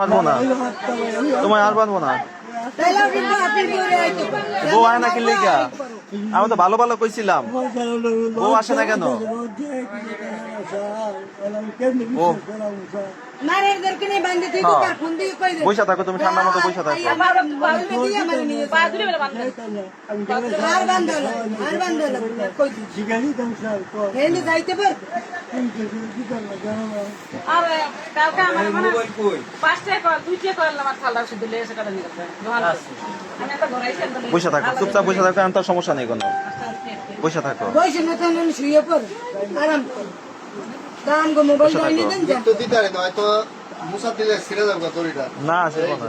পারবো না, তোমায় আর পারবো না। বউ আয় না কিনলে গা, আমি তো ভালো ভালো কইছিলাম, বউ আসে না কেন? বৈশা থাকো তুমি, ঠান্ডা মতো বৈশা থাকো। বৈশা থাকো, চুপচাপ বৈশা থাকো, আমি তার সমস্যা নেই কোনো। বৈশা থাকো, শুয়ে পড় আরাম কর। দাম গো মোবাইল না আসবো না।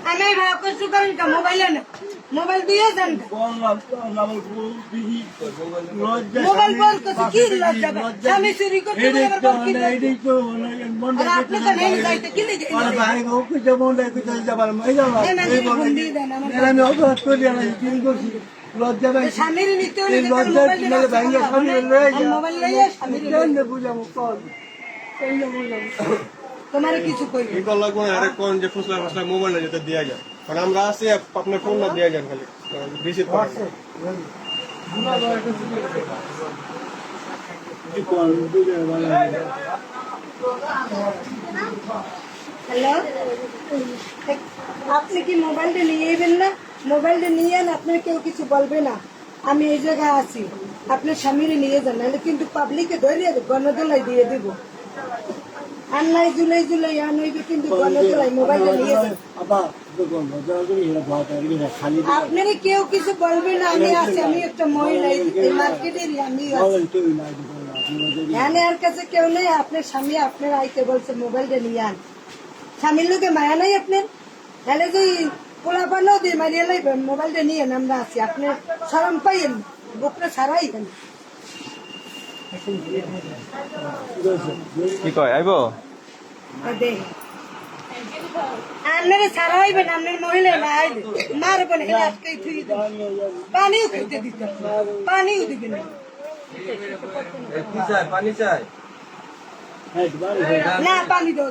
আমি ভাব কষ্ট করেন কা মোবাইল না, মোবাইল দিয়ে যান। মোবাইল বল তো কি লজ্জা, আমি চুরি করতে বল কি লজ্জা। আপনি তো নেই যাইতে কি লিখে আরে ভাই গো কই যাব না কই যাব না এই যাও এই বল আমি অপরাধ করি আমি কি করছি লজ্জা ভাই স্বামীর নিতে হলে লজ্জা কিনে ভাঙে স্বামী মোবাইল লইয়া স্বামীর কেন বুঝাবো কল এই না বুঝাবো তোমার কিছু কই কি কল লাগবে আরে কোন যে ফুসলা ফুসলা মোবাইল না যেতে দেয়া যায় কারণ আমরা আসি আপনার ফোন না দেয়া যায় খালি রিসিভ করছে হ্যালো আপনি কি মোবাইলটা নিয়ে যাবেন না? মোবাইলটা নিয়ে যান, আপনার কেউ কিছু বলবে না। আমি এই জায়গায় আছি, আপনার স্বামীরে নিয়ে যান, নাহলে কিন্তু পাবলিকে ধরে গণদোলাই দিয়ে দেব। আর নাই জুলাই জুলাই আর নইবে কিন্তু গণদোলাই মোবাইলটা নিয়ে যান। আপনারা কেউ কিছু বলবে না, আমি আছি, আমি একটা মহিলা এই মার্কেটেরই আমি এখানে আর কাছে কেউ নেই। আপনার স্বামী আপনার আইতে বলছে মোবাইলটা নিয়ে আন, স্বামীর লোকে মায়া নাই আপনার, তাহলে যে পোলা পানো দিয়ে মারিয়ে লাইবেন মোবাইলটা নিয়ে আমরা আছি, আপনার শরম পাইয়েন বুকটা ছাড়াই কেন কি কয় আইবো? আপনারা ছাড়া হইবেন, আপনার মহিলা না আইলে মারবেন, আজকেই থুই পানিও খেতে দিতে, পানিও দিবেন পানি চাই না, পানি দাও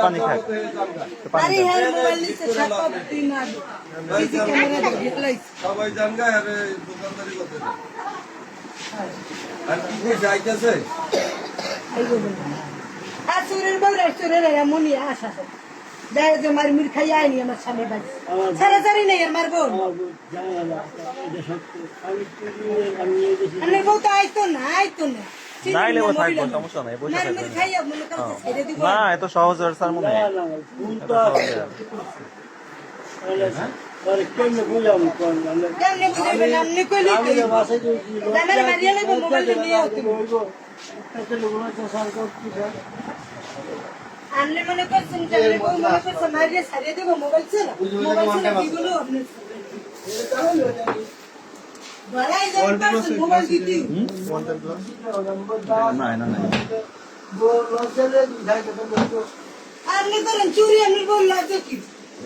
পানি খাই। আরে হ্যাঁ মোবাইল নিতে সাত দিন আগে সিসি ক্যামেরা দেখলাই সবাই জানগা আরে দোকানদারি করতে আর কি কি যাইতেছে আর সুরের বউরা সুরের এমনই আশা দেয় যে মার মির খাই আইনি আমার স্বামী বাড়ি সারা সারি নেই আমার বউ, আমার বউ তো আইতো না নাইলে ও থাকবো, সমস্যা নাই, বসে থাকবো। না এত সহজ স্যার মনে হয় কেমনে বুঝাবেন আপনি কইলি আমার মারিয়া লাগবে মোবাইলটা নিয়ে আপনি মনে করছেন যে আমি বউ মনে করছেন মারিয়া ছাড়িয়ে দেবো মোবাইল ছিল দিগুলো আপনি মোবাইল দিতে আপনি করেন চুরি, আপনি বউ লাগবে কি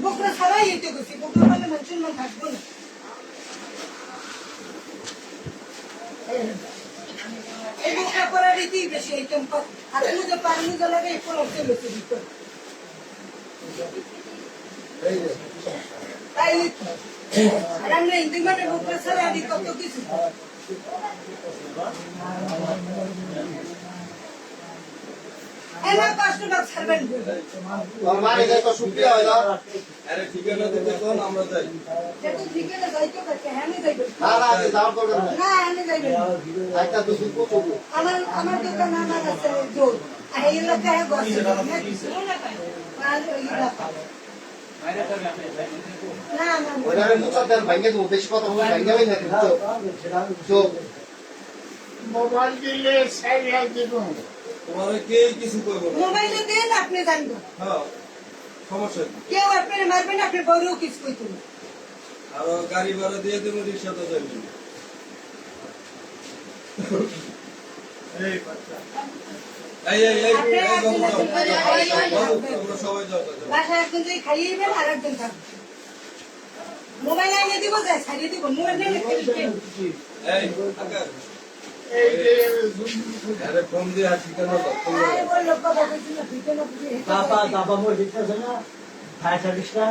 বকরা ছাড়াই যেতে গেছি, বকরা মানে মানুষের মন থাকবো না। এই বকরা করার রীতি বেশি আইটেম আর যে পানি জ্বালাবে এই পর চলেছে ভিতর তাই আর আমরা হিন্দি মানে বকরা ছাড়া আদি কত কিছু এলা কষ্ট না ছাড়বেন আমার এটা তো শুকিয়ে হয় না আরে ঠিকানা দিতে কোন আমরা যাই যেটা ঠিকানা যাইতো কাছে হ্যানে যাইবেন না না আগে যাওয়ার দরকার নাই না হ্যানে যাইবেন একটা তো শুকো চলবে আমার দোকান আমার আছে জোর এই এলাকায় বসে না কিছু না পাই আর এই এলাকা না না ওরা মুচার দেন ভাঙে তো বেশি কথা বলে ভাঙে ভাই না তো মোবাইল দিলে সাইড দিব তোমারে কে কিছু করবে মোবাইল দেন আপনি জানবেন হ্যাঁ সমস্যা কেউ আপনি মারবেন, আপনি বড়ও কিছু কইতেন আর গাড়ি ভাড়া দিয়ে দেব রিকশাতে যাবেন এই বাচ্চা সবাই যাও বাসায় একজন যাই খাইয়েবেন আর একজন থাকবে মোবাইল আনিয়ে দিব যায় ছাড়িয়ে দিব মোবাইল নিয়ে এই আকাশ এই যে আরে ফোন দিয়ে আর ঠিকানা দাও ফোন আরে বললো কথা বলছিল ঠিকানা বুঝে দাবা দাবা বই দিতেছে না ফায়ার সার্ভিসটা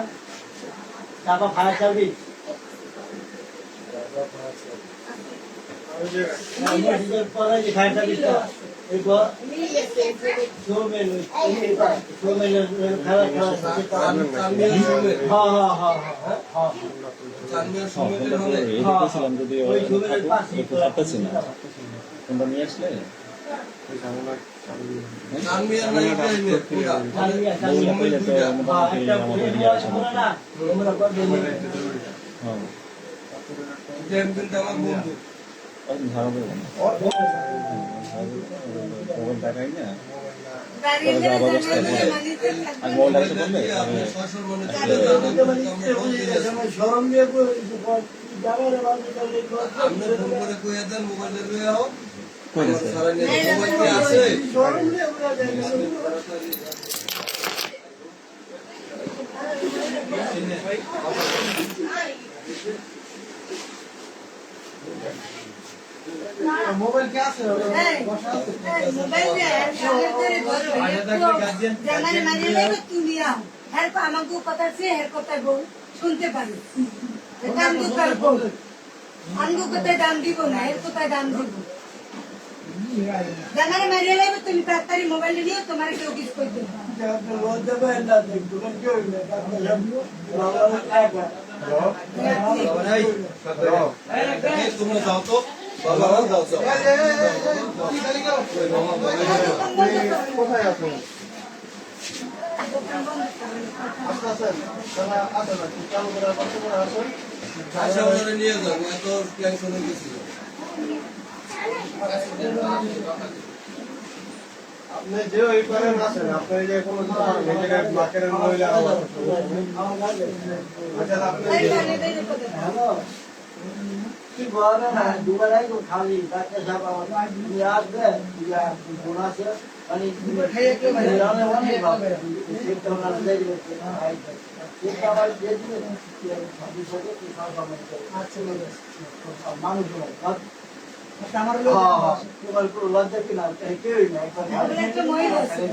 দাবা ফায়ার সার্ভিস আমাদের পরে যে ফায়ার সার্ভিসটা এই শোমেল শোমেল খারাপ খারাপ হ্যাঁ হ্যাঁ হ্যাঁ হ্যাঁ চানমিয়ার সমিতির হলে ওই শোমেলের পাশে কোনটা নিয়ে আসলে চানমিয়ার নাই টাইমে পুরা চালিয়ে চালিয়ে বললে তো মোটামুটি একটা আমাদের পুলিশ ইয়ে আছে আছে না তোমরা কত দিন হ্যাঁ টাইম কিন্তু আমার বন্ধু ধারা দেবো না মোবাইল টাকাই না দাঁড়িয়ে যা ব্যবস্থা দাঁড়িয়ে করে মানিতে আর মোবাইলটা বললে আপনি শ্বশুর মনে তুলে যান আমরা ফোন দিয়ে শরম দিয়ে যাবে রে বাবু আপনি ফোন করে কইয়া দেন মোবাইলে লয়ে আও কই আমার আছে সারা নিয়ে মোবাইল কি আছে শরম দিয়ে পুরো যায় মোবাইল কি আছে মোবাইল দে জামাই মারিয়ে লাগবে তুমি আও হের পা আমাকে কথা সে হের কথা বল শুনতে পারি কান দুকার বল আঙ্গু কোথায় দাম দিব না এর কোথায় দাম দিব জামাই মারিয়ে লাগবে তুমি তাড়াতাড়ি মোবাইল নিয়ে তোমার কেউ কিছু কই দেবে লজ্জা পায় না দেখো কি হইলো এই তোমরা যাও তো বাবা যাও যাও কোথায় আছেন আসেন তারা আসেন না চালু করে কষ্ট করে আসেন আশা ওনারা নিয়ে যাও এত টেনশন হয়ে গেছিল আপনি যে ওই করেন আসেন আপনি যে কোনো নিজেকে মার্কেটের মহিলা আচ্ছা আপনি কি বলে না দুবেলাই তো খালি তাকে সব আমার ইয়াদ দে ইয়া বোনাসে মানে খাইয়ে কে মানে রানে মানে বাবা ঠিক তো না দেই দিতে ঠিক আমার দিয়ে দিলে সবই সবই কি খাওয়া মানে আচ্ছা মানুষ আমার লোক তোমার পুরো লজ্জা কি না কেউই নাই একটা মহিলা আছে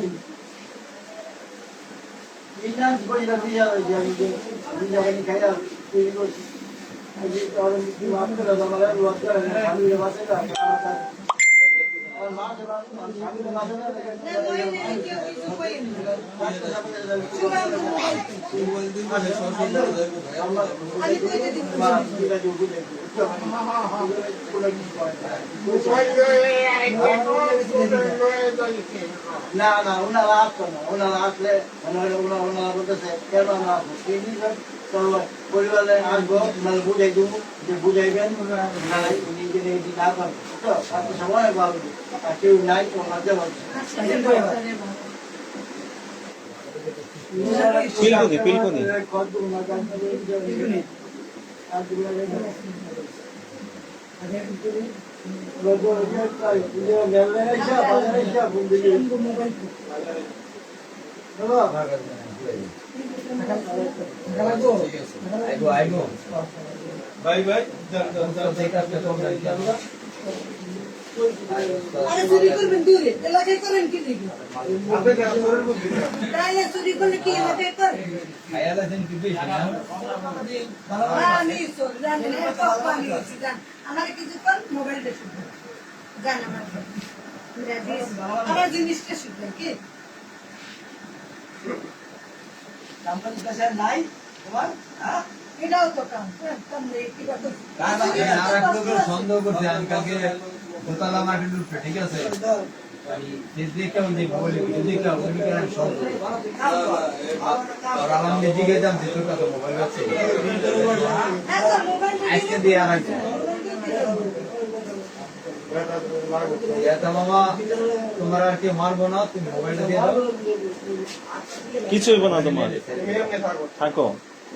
ইনাজ বইলা দিয়া যে আমি যে বিজানি খাইয়া তৈরি করছি এই তাহলে কি মাপ করে তোমার লজ্জা না আমি বাসে না আর মা দেবা আমি বাসে না মহিলা কেউ কিছু কই না মোবাইল দিন মানে শ্বশুর মনে যাইবো ভাই আমরা আমি কইতে দিব মা দিলা যে বুঝে না না ওনারা আসতো না ওনারা আসলে ওনারা বলতেছে কেন আমরা আসবো পরিবারে আসবো মানে বুঝাই দেবো যে বুঝাইবেন না নিজের এই দিন আসবেন তো আপনি সময় পাবেন আর কেউ নাই ওনার যাবেন পিলকুনি ভাই ভাই আরে চুরি করবেন দূরে এলাকায় করেন কি দেখি তাইলে চুরি করলে কি এলাকায় করেন আমি জানি না আমি জান আমার কিছু কর মোবাইল দেখুন জান আমার জিনিসটা শুধু কি নাই তোমার এটাও তো কাম কাম নেই কি কথা সন্দেহ করছে আমি কালকে দোতলা মাটি লুটবে ঠিক আছে দেখলাম যে মোবাইলে ভিডিও দেখলাম আর আলমকে জিজ্ঞাসা যে তোর কাছে মোবাইল আছে আজকে দিয়ে আর মামা তোমার আর কি মারবো না তুমি মোবাইলটা দিয়ে দাও কিছু হইব না তোমার থাকো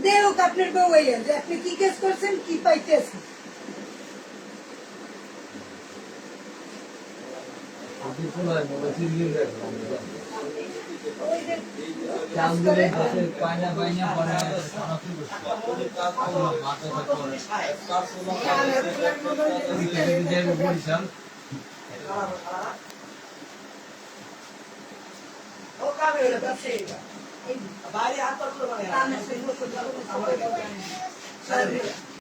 দেও আপনার বউ হইয়া যে আপনি কি কেস করছেন কি পাইতেছেন পায়না পায়না পরে বরিশাল ও কামে হলো ব্যবসায়ী বাইরে হাত পাতলো মানে কামে সেই লোক